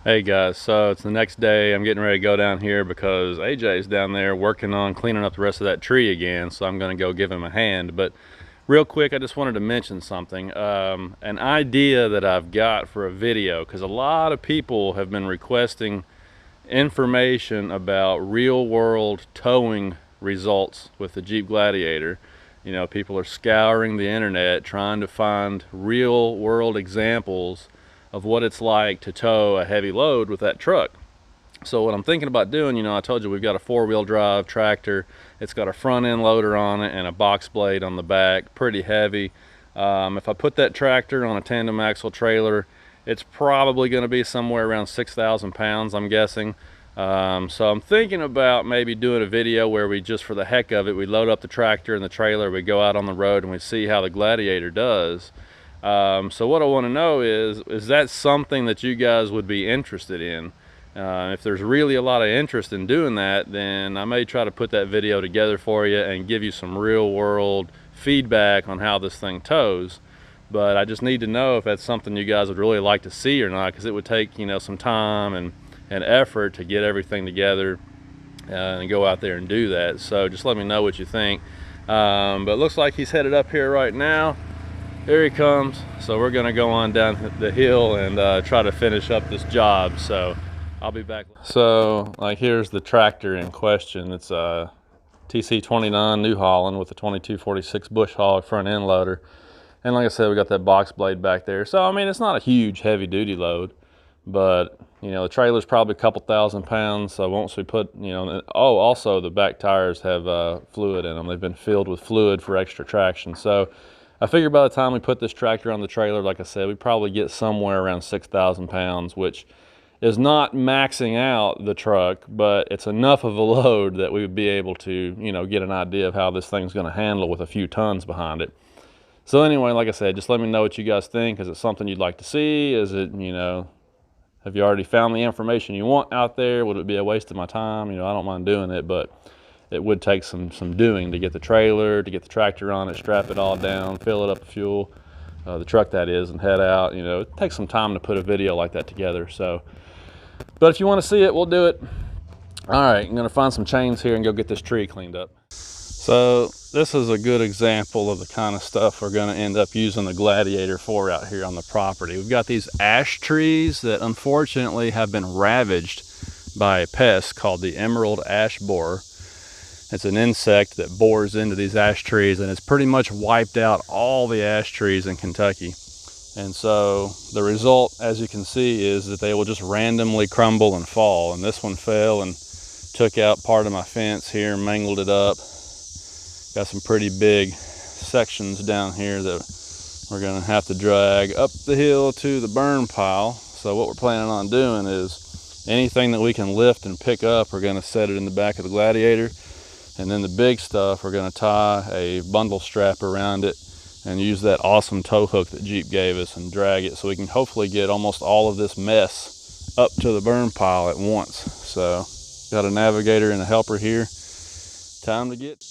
Hey guys, so it's the next day. I'm getting ready to go down here because AJ's down there working on cleaning up the rest of that tree again, so I'm going to go give him a hand. But real quick, I just wanted to mention something, an idea that I've got for a video, because a lot of people have been requesting information about real world towing results with the Jeep Gladiator. You know, people are scouring the internet trying to find real world examples of what it's like to tow a heavy load with that truck. So what I'm thinking about doing, you know, I told you we've got a four-wheel drive tractor. It's got a front end loader on it and a box blade on the back, pretty heavy. If I put that tractor on a tandem axle trailer, it's probably going to be somewhere around 6,000 pounds, I'm guessing. So I'm thinking about maybe doing a video where we, just for the heck of it, we load up the tractor and the trailer, we go out on the road and we see how the Gladiator does. So what I want to know is that something that you guys would be interested in? If there's really a lot of interest in doing that, then I may try to put that video together for you and give you some real world feedback on how this thing tows. But I just need to know if that's something you guys would really like to see or not, because it would take, you know, some time and effort to get everything together and go out there and do that. So just let me know what you think. But it looks like he's headed up here right now. Here he comes. So we're gonna go on down the hill and try to finish up this job. So I'll be back. So like, here's the tractor in question. It's a TC29 New Holland with a 2246 bush hog front end loader. And like I said, we got that box blade back there. So I mean, it's not a huge heavy duty load, but you know, the trailer's probably a couple thousand pounds. So once we put, you know, oh, also the back tires have fluid in them. They've been filled with fluid for extra traction. So I figure by the time we put this tractor on the trailer, like I said, we probably get somewhere around 6,000 pounds, which is not maxing out the truck, but it's enough of a load that we would be able to, you know, get an idea of how this thing's going to handle with a few tons behind it. So anyway, like I said, just let me know what you guys think. Is it something you'd like to see? Is it, you know, have you already found the information you want out there? Would it be a waste of my time? You know, I don't mind doing it, but it would take some doing to get the trailer, to get the tractor on it, strap it all down, fill it up with fuel, the truck that is, and head out. You know, it takes some time to put a video like that together. So, but if you want to see it, we'll do it. All right, I'm gonna find some chains here and go get this tree cleaned up. So this is a good example of the kind of stuff we're gonna end up using the Gladiator for out here on the property. We've got these ash trees that unfortunately have been ravaged by a pest called the emerald ash borer. It's an insect that bores into these ash trees, and it's pretty much wiped out all the ash trees in Kentucky. And so the result, as you can see, is that they will just randomly crumble and fall. And this one fell and took out part of my fence here, mangled it up. Got some pretty big sections down here that we're gonna have to drag up the hill to the burn pile. So what we're planning on doing is anything that we can lift and pick up, we're gonna set it in the back of the Gladiator. And then the big stuff, we're gonna tie a bundle strap around it and use that awesome tow hook that Jeep gave us and drag it, so we can hopefully get almost all of this mess up to the burn pile at once. So got a navigator and a helper here. Time to get.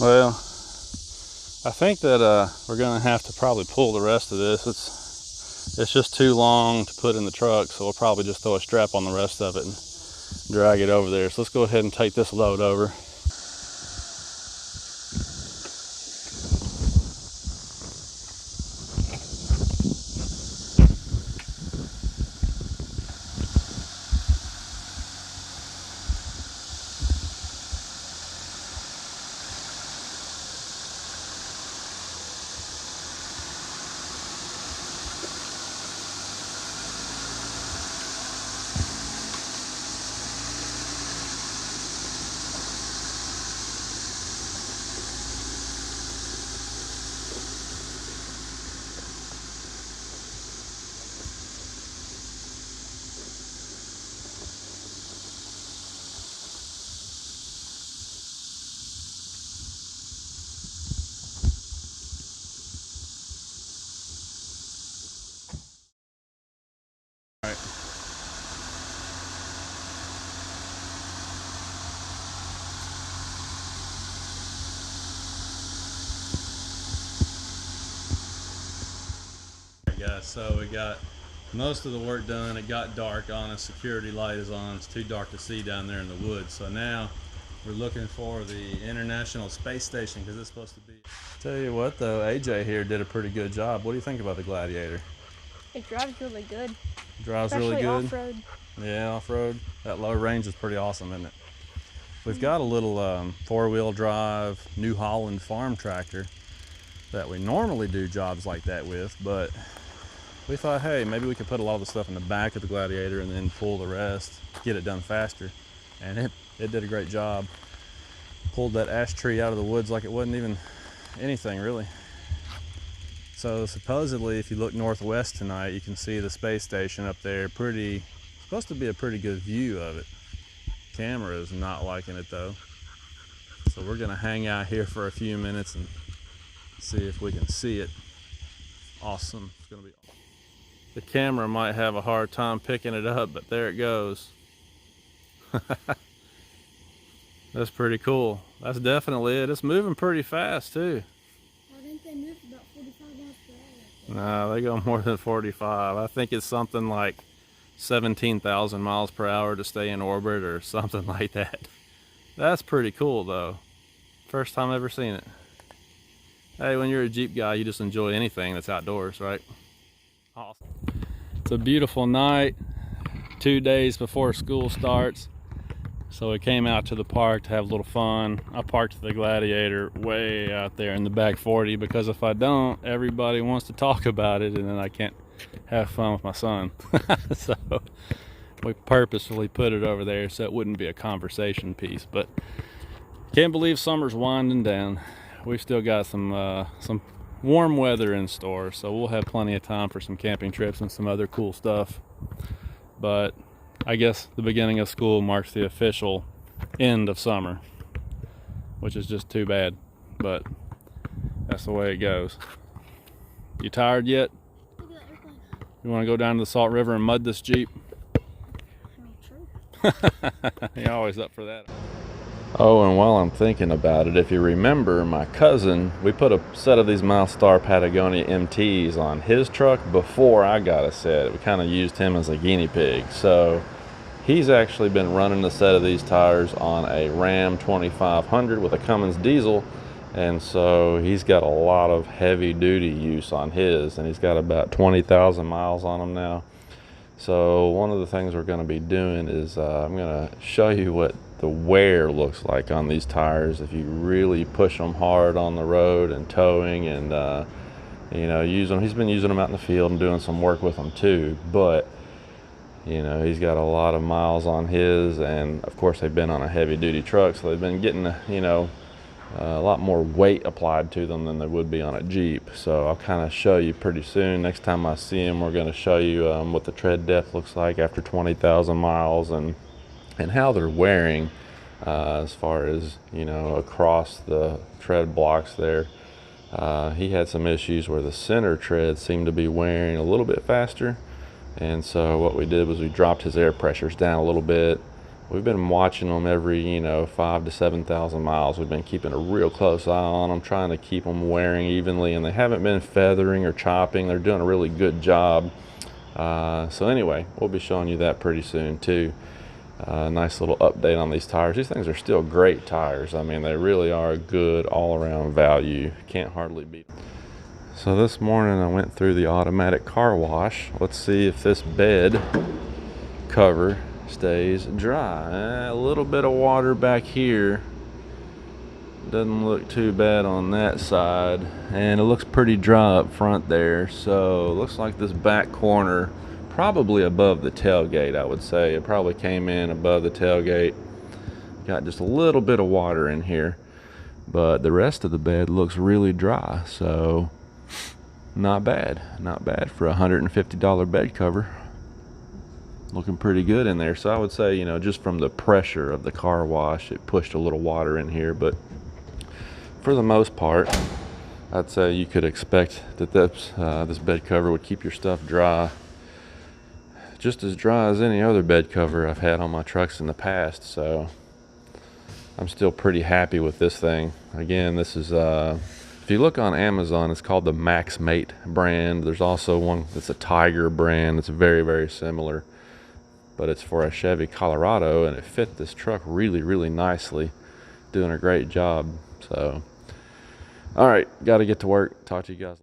Well, I think that we're gonna have to probably pull the rest of this. It's just too long to put in the truck, so we'll probably just throw a strap on the rest of it and drag it over there. So let's go ahead and take this load over. Yeah, so we got most of the work done. It got dark on us. Security light is on. It's too dark to see down there in the woods. So now we're looking for the International Space Station because it's supposed to be. Tell you what though, AJ here did a pretty good job. What do you think about the Gladiator? It drives really good. Drives Especially really good. off-road. Yeah, off-road. That low range is pretty awesome, isn't it? We've got a little four-wheel drive New Holland farm tractor that we normally do jobs like that with, but we thought, hey, maybe we could put a lot of the stuff in the back of the Gladiator and then pull the rest, get it done faster. And it did a great job. Pulled that ash tree out of the woods like it wasn't even anything really. So supposedly if you look northwest tonight, you can see the space station up there. Supposed to be a pretty good view of it. Camera is not liking it though. So we're gonna hang out here for a few minutes and see if we can see it. Awesome, it's gonna be awesome. The camera might have a hard time picking it up, but there it goes. That's pretty cool. That's definitely it. It's moving pretty fast too. I think they move about 45 miles per hour. No, they go more than 45. I think it's something like 17,000 miles per hour to stay in orbit or something like that. That's pretty cool though. First time I've ever seen it. Hey, when you're a Jeep guy, you just enjoy anything that's outdoors, right? Awesome. It's a beautiful night, 2 days before school starts. So we came out to the park to have a little fun. I parked the Gladiator way out there in the back 40 because if I don't, everybody wants to talk about it and then I can't have fun with my son. So we purposefully put it over there so it wouldn't be a conversation piece. But can't believe summer's winding down. We've still got some warm weather in store, so we'll have plenty of time for some camping trips and some other cool stuff. But I guess the beginning of school marks the official end of summer, which is just too bad, but that's the way it goes. You tired yet? You want to go down to the Salt River and mud this Jeep? Sure. You're always up for that. Oh, and while I'm thinking about it, if you remember, my cousin, we put a set of these Milestar Patagonia MTs on his truck before I got a set. We kind of used him as a guinea pig. So he's actually been running a set of these tires on a Ram 2500 with a Cummins diesel. And so he's got a lot of heavy duty use on his, and he's got about 20,000 miles on them now. So one of the things we're going to be doing is I'm going to show you what the wear looks like on these tires if you really push them hard on the road and towing and you know, use them. He's been using them out in the field and doing some work with them too, but you know, he's got a lot of miles on his, and of course they've been on a heavy duty truck, so they've been getting, you know, a lot more weight applied to them than they would be on a Jeep. So I'll kind of show you pretty soon. Next time I see him, we're going to show you what the tread depth looks like after 20,000 miles and how they're wearing as far as, you know, across the tread blocks there. He had some issues where the center tread seemed to be wearing a little bit faster, and so what we did was we dropped his air pressures down a little bit. We've been watching them every, you know, 5,000 to 7,000 miles. We've been keeping a real close eye on them, trying to keep them wearing evenly, and they haven't been feathering or chopping. They're doing a really good job. So anyway, we'll be showing you that pretty soon too. Nice little update on these tires. These things are still great tires. I mean, they really are a good all-around value. Can't hardly beat them. So this morning I went through the automatic car wash. Let's see if this bed cover stays dry. A little bit of water back here. Doesn't look too bad on that side, and it looks pretty dry up front there. So it looks like this back corner, probably above the tailgate, I would say. It probably came in above the tailgate. Got just a little bit of water in here, but the rest of the bed looks really dry. So not bad for a $150 bed cover. Looking pretty good in there. So I would say, you know, just from the pressure of the car wash, it pushed a little water in here, but for the most part, I'd say you could expect that this bed cover would keep your stuff dry, just as dry as any other bed cover I've had on my trucks in the past. So I'm still pretty happy with this thing. Again, this is If you look on Amazon, it's called the Max Mate brand. There's also one that's a Tiger brand. It's very, very similar, but it's for a Chevy Colorado, and it fit this truck really, really nicely. Doing a great job. So, all right, got to get to work. Talk to you guys later.